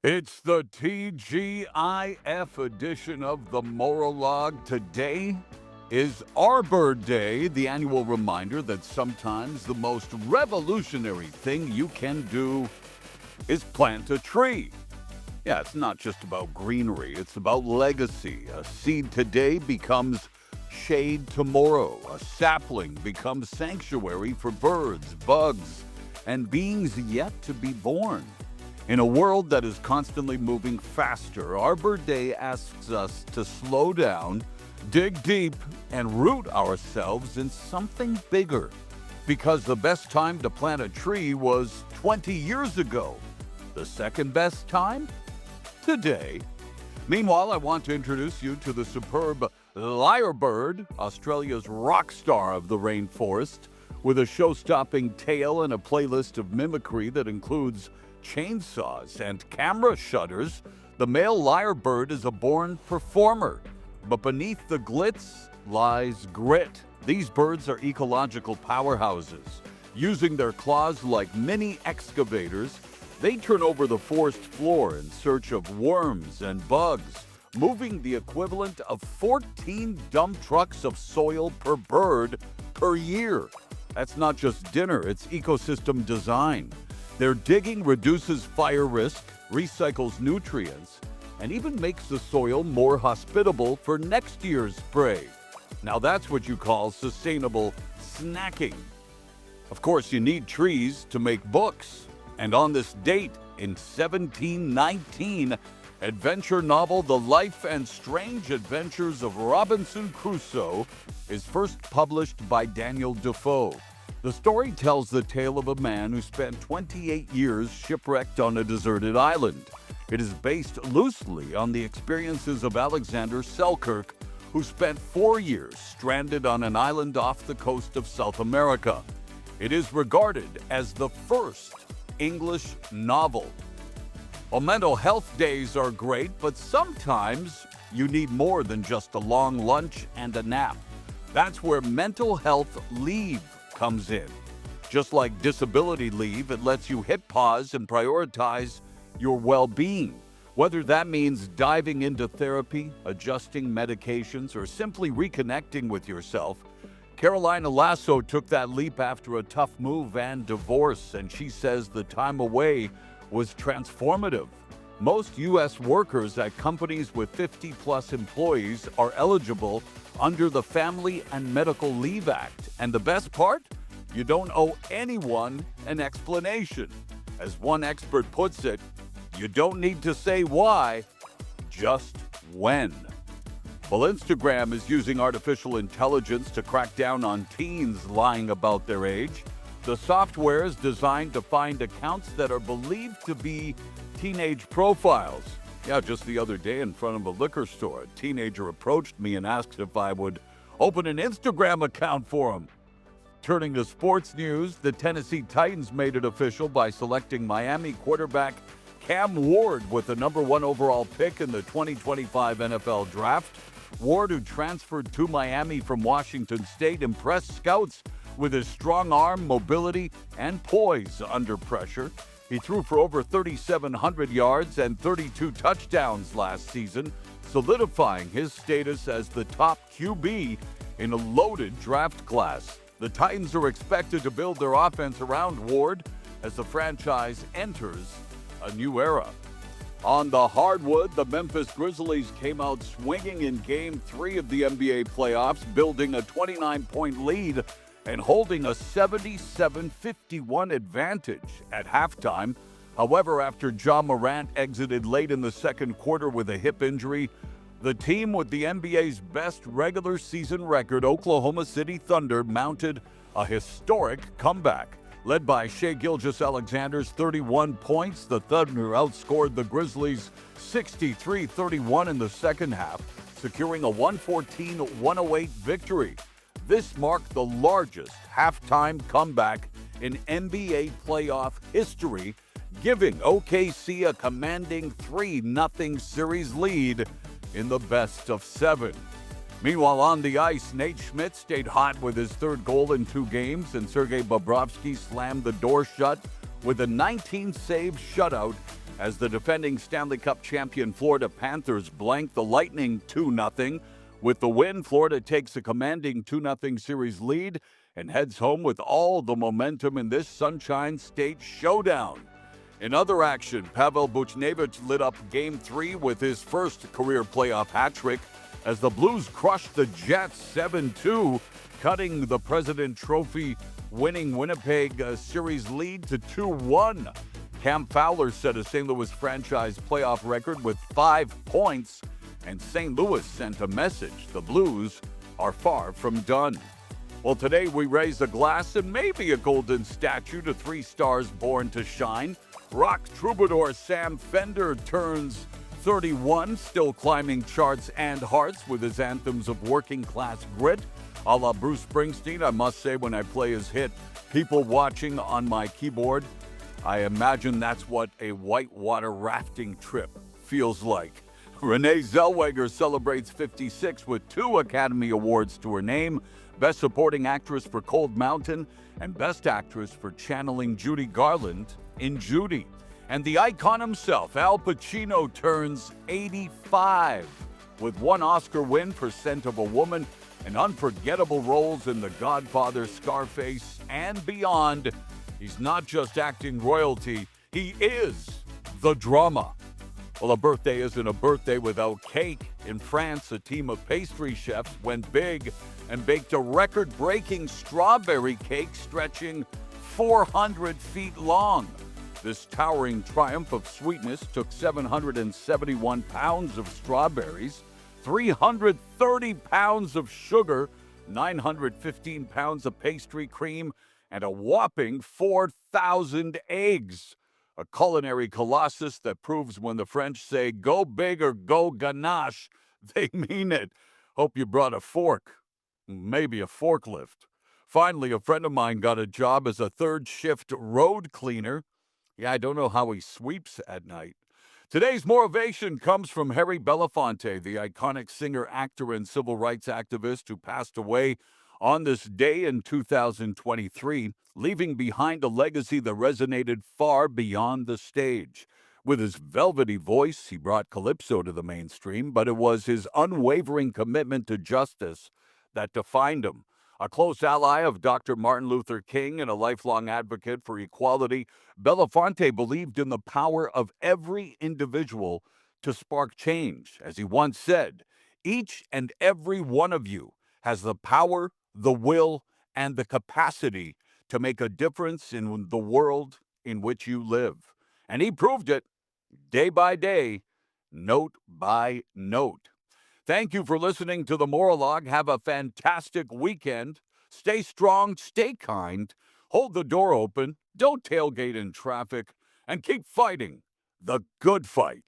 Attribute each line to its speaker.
Speaker 1: It's the TGIF edition of the Maurologue. Today is Arbor Day, the annual reminder that sometimes the most revolutionary thing you can do is plant a tree. Yeah, it's not just about greenery, it's about legacy. A seed today becomes shade tomorrow. A sapling becomes sanctuary for birds, bugs, and beings yet to be born. In a world that is constantly moving faster, Arbor Day asks us to slow down, dig deep, and root ourselves in something bigger. Because the best time to plant a tree was 20 years ago. The second best time? Today. Meanwhile, I want to introduce you to the superb lyrebird, Australia's rock star of the rainforest, with a show-stopping tail and a playlist of mimicry that includes chainsaws and camera shutters. The male lyrebird is a born performer, but beneath the glitz lies grit. These birds are ecological powerhouses. Using their claws like mini excavators, they turn over the forest floor in search of worms and bugs, moving the equivalent of 14 dump trucks of soil per bird per year. That's not just dinner, it's ecosystem design. Their digging reduces fire risk, recycles nutrients, and even makes the soil more hospitable for next year's prey. Now that's what you call sustainable snacking. Of course, you need trees to make books. And on this date in 1719, adventure novel The Life and Strange Adventures of Robinson Crusoe is first published by Daniel Defoe. The story tells the tale of a man who spent 28 years shipwrecked on a deserted island. It is based loosely on the experiences of Alexander Selkirk, who spent 4 years stranded on an island off the coast of South America. It is regarded as the first English novel. Well, mental health days are great, but sometimes you need more than just a long lunch and a nap. That's where mental health leave comes in. Just like disability leave, it lets you hit pause and prioritize your well-being. Whether that means diving into therapy, adjusting medications, or simply reconnecting with yourself, Carolina Lasso took that leap after a tough move and divorce, and she says the time away was transformative. Most U.S. workers at companies with 50-plus employees are eligible under the Family and Medical Leave Act. And the best part? You don't owe anyone an explanation. As one expert puts it, you don't need to say why, just when. Well, Instagram is using artificial intelligence to crack down on teens lying about their age. The software is designed to find accounts that are believed to be teenage profiles. Yeah, just the other day in front of a liquor store, a teenager approached me and asked if I would open an Instagram account for him. Turning to sports news, the Tennessee Titans made it official by selecting Miami quarterback Cam Ward with the number 1 overall pick in the 2025 NFL Draft. Ward, who transferred to Miami from Washington State, impressed scouts with his strong arm, mobility, and poise under pressure. He threw for over 3,700 yards and 32 touchdowns last season, solidifying his status as the top QB in a loaded draft class. The Titans are expected to build their offense around Ward as the franchise enters a new era. On the hardwood, the Memphis Grizzlies came out swinging in Game 3 of the NBA playoffs, building a 29-point lead and holding a 77-51 advantage at halftime. However, after Ja Morant exited late in the second quarter with a hip injury, the team with the NBA's best regular season record, Oklahoma City Thunder, mounted a historic comeback. Led by Shai Gilgeous-Alexander's 31 points, the Thunder outscored the Grizzlies 63-31 in the second half, securing a 114-108 victory. This marked the largest halftime comeback in NBA playoff history, giving OKC a commanding 3-0 series lead in the best of 7. Meanwhile, on the ice, Nate Schmidt stayed hot with his third goal in 2 games, and Sergei Bobrovsky slammed the door shut with a 19-save shutout as the defending Stanley Cup champion Florida Panthers blank the Lightning 2-0. With the win, Florida takes a commanding 2-0 series lead and heads home with all the momentum in this Sunshine State showdown. In other action, Pavel Buchnevich lit up Game 3 with his first career playoff hat trick as the Blues crushed the Jets 7-2, cutting the President Trophy winning Winnipeg series lead to 2-1. Cam Fowler set a St. Louis franchise playoff record with 5 points, and St. Louis sent a message: the Blues are far from done. Well, today we raise a glass and maybe a golden statue to 3 stars born to shine. Rock troubadour Sam Fender turns 31, still climbing charts and hearts with his anthems of working-class grit. A la Bruce Springsteen, I must say, when I play his hit People Watching on my keyboard, I imagine that's what a whitewater rafting trip feels like. Renee Zellweger celebrates 56 with 2 Academy Awards to her name: Best Supporting Actress for Cold Mountain and Best Actress for channeling Judy Garland in Judy. And the icon himself, Al Pacino, turns 85 with 1 Oscar win for Scent of a Woman and unforgettable roles in The Godfather, Scarface, and beyond. He's not just acting royalty, he is the drama. Well, a birthday isn't a birthday without cake. In France, a team of pastry chefs went big and baked a record-breaking strawberry cake stretching 400 feet long. This towering triumph of sweetness took 771 pounds of strawberries, 330 pounds of sugar, 915 pounds of pastry cream, and a whopping 4,000 eggs. A culinary colossus that proves when the French say go big or go ganache, they mean it. Hope you brought a fork, maybe a forklift. Finally, a friend of mine got a job as a third shift road cleaner. Yeah, I don't know how he sweeps at night. Today's motivation comes from Harry Belafonte, the iconic singer, actor, and civil rights activist who passed away on this day in 2023, leaving behind a legacy that resonated far beyond the stage. With his velvety voice, he brought calypso to the mainstream, but it was his unwavering commitment to justice that defined him. A close ally of Dr. Martin Luther King and a lifelong advocate for equality, Belafonte believed in the power of every individual to spark change. As he once said, each and every one of you has the power, the will, and the capacity to make a difference in the world in which you live. And he proved it day by day, note by note. Thank you for listening to the Maurologue. Have a fantastic weekend. Stay strong, stay kind, hold the door open, don't tailgate in traffic, and keep fighting the good fight.